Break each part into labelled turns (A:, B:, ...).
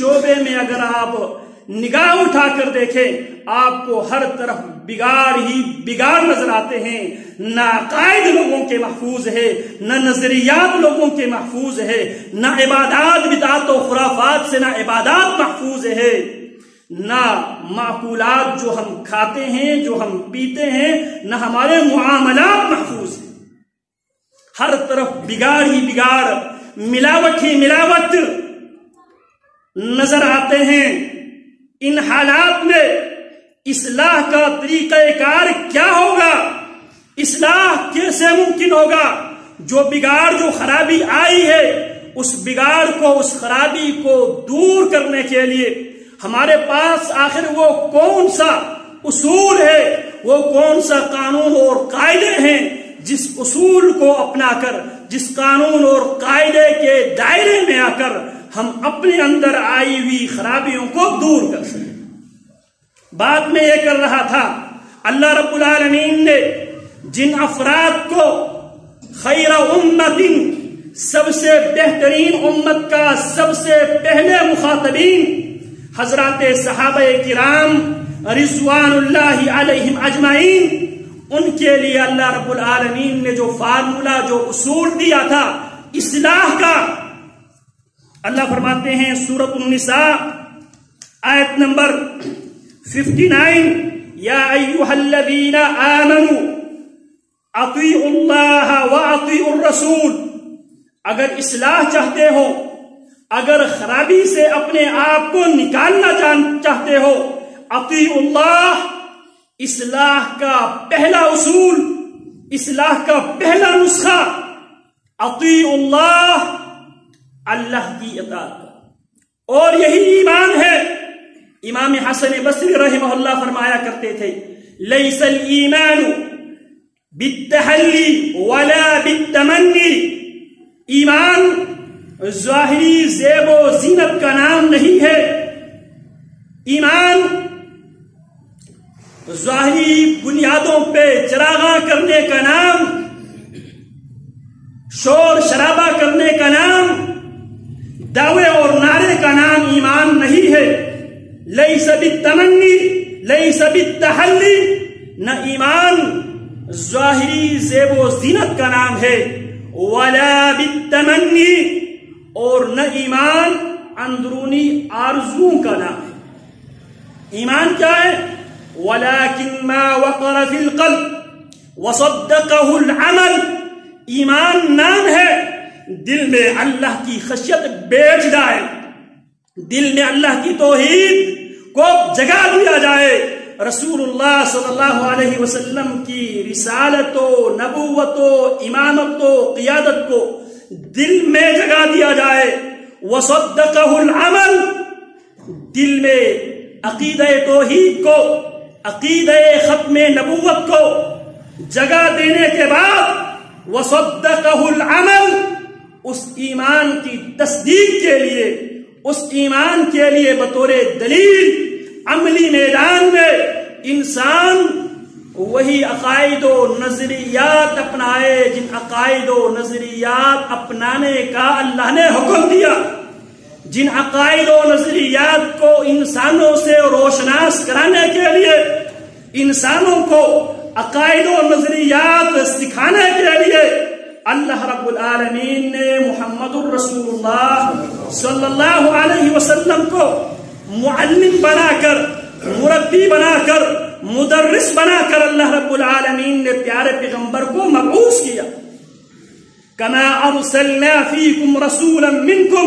A: شعبے میں اگر آپ نگاہ اٹھا کر دیکھیں آپ کو ہر طرف بگاڑ ہی بگاڑ نظر آتے ہیں. نہ عقائد لوگوں کے محفوظ ہے، نہ نظریات لوگوں کے محفوظ ہے، نہ عبادات بدعات و خرافات سے نہ عبادات محفوظ ہے، نہ معقولات جو ہم کھاتے ہیں جو ہم پیتے ہیں نہ ہمارے معاملات محفوظ ہیں. ہر طرف بگاڑ ہی بگاڑ، ملاوٹ ہی ملاوٹ نظر آتے ہیں. ان حالات میں اصلاح کا طریقہ کار کیا ہوگا؟ اصلاح کیسے ممکن ہوگا؟ جو بگاڑ جو خرابی آئی ہے اس بگاڑ کو اس خرابی کو دور کرنے کے لیے ہمارے پاس آخر وہ کون سا اصول ہے، وہ کون سا قانون اور قاعدے ہیں جس اصول کو اپنا کر، جس قانون اور قاعدے کے دائرے میں آ کر ہم اپنے اندر آئی ہوئی خرابیوں کو دور کر سکیں. بات میں یہ کر رہا تھا اللہ رب العالمین نے جن افراد کو خیر امت، سب سے بہترین امت کا سب سے پہلے مخاطبین حضرات صحابہ کرام رضوان اللہ علیہم اجمعین، ان کے لیے اللہ رب العالمین نے جو فارمولا جو اصول دیا تھا اصلاح کا، اللہ فرماتے ہیں سورۃ النساء آیت نمبر 59، یا ایھا الذین آمنوا اطیعوا اللہ واطیعوا الرسول. اگر اصلاح چاہتے ہو، اگر خرابی سے اپنے آپ کو نکالنا چاہتے ہو، اطیعوا اللہ، اصلاح کا پہلا اصول، اصلاح کا پہلا نسخہ اطیعوا اللہ، اللہ کی اطاعت کا. اور یہی ایمان ہے. امام حسن بصری رحمہ اللہ فرمایا کرتے تھے لیس الایمان بالتحلی ولا بالتمنی، ایمان ظاہری زیب و زینت کا نام نہیں ہے، ایمان ظاہری بنیادوں پہ چراغاں کرنے کا نام، شور شرابہ کرنے کا نام، دعوے اور نعرے کا نام ایمان نہیں ہے. لیس بالتمنی لیس بالتحلی، نہ ایمان ظاہری زیب و زینت کا نام ہے، ولا بالتمنی، اور نہ ایمان اندرونی آرزوؤں کا نام ہے. ایمان کیا ہے؟ وَلَكِنْ مَا وَقَرَ فِي الْقَلْبِ وَصَدَّقَهُ الْعَمَلِ، ایمان نام ہے، دل میں اللہ کی خشیت بیٹھ جائے، دل میں اللہ کی توحید کو جگا دیا جائے، رسول اللہ صلی اللہ علیہ وسلم کی رسالت و نبوت و امامت و قیادت کو دل میں جگا دیا جائے. وَصَدَّقَهُ الْعَمَلِ، دل میں عقیدہ توحید کو، عقیدہ ختم نبوت کو جگہ دینے کے بعد وَصَدَّقَهُ الْعَمَلِ، اس ایمان کی تصدیق کے لیے، اس ایمان کے لیے بطور دلیل عملی میدان میں انسان وہی عقائد و نظریات اپنائے جن عقائد و نظریات اپنانے کا اللہ نے حکم دیا، جن عقائد و نظریات کو انسانوں سے روشناس کرانے کے لیے، انسانوں کو عقائد و نظریات سکھانے کے لیے اللہ رب العالمین نے محمد الرسول اللہ صلی اللہ علیہ وسلم کو معلم بنا کر، مربی بنا کر، مدرس بنا کر اللہ رب العالمین نے پیارے پیغمبر کو مبعوث کیا. کما ارسلنا فیکم رسولا منکم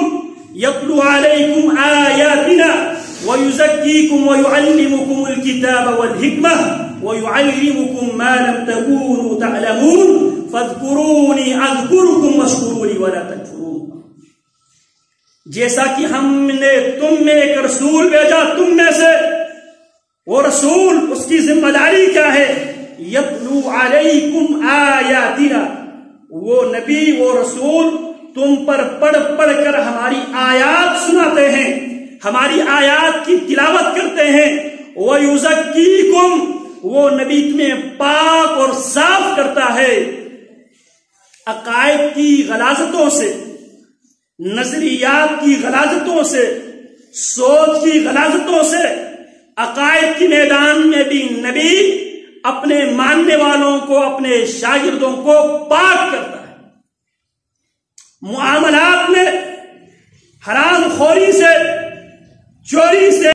A: یتلو علیکم آیاتنا ویزکیکم ویعلمکم الکتاب والحکمہ ویعلمکم ما لم تکونوا تعلمون فاذکرونی اذکرکم واشکرونی ولا تکفرون. جیسا کہ ہم نے تم میں ایک رسول بھیجا تم میں سے، وہ رسول اس کی ذمہ داری کیا ہے؟ یتلو علیکم آیاتنا، وہ نبی وہ رسول تم پر پڑھ پڑھ کر ہماری آیات سناتے ہیں، ہماری آیات کی تلاوت کرتے ہیں. وَيُزَكِّيكُمْ، وہ نبی تمہیں پاک اور صاف کرتا ہے عقائد کی غلاظتوں سے، نظریات کی غلاظتوں سے، سوچ کی غلاظتوں سے عقائد کے میدان میں بھی نبی اپنے ماننے والوں کو، اپنے شاگردوں کو پاک کرتا ہے۔ معاملات میں حرام خوری سے، چوری سے،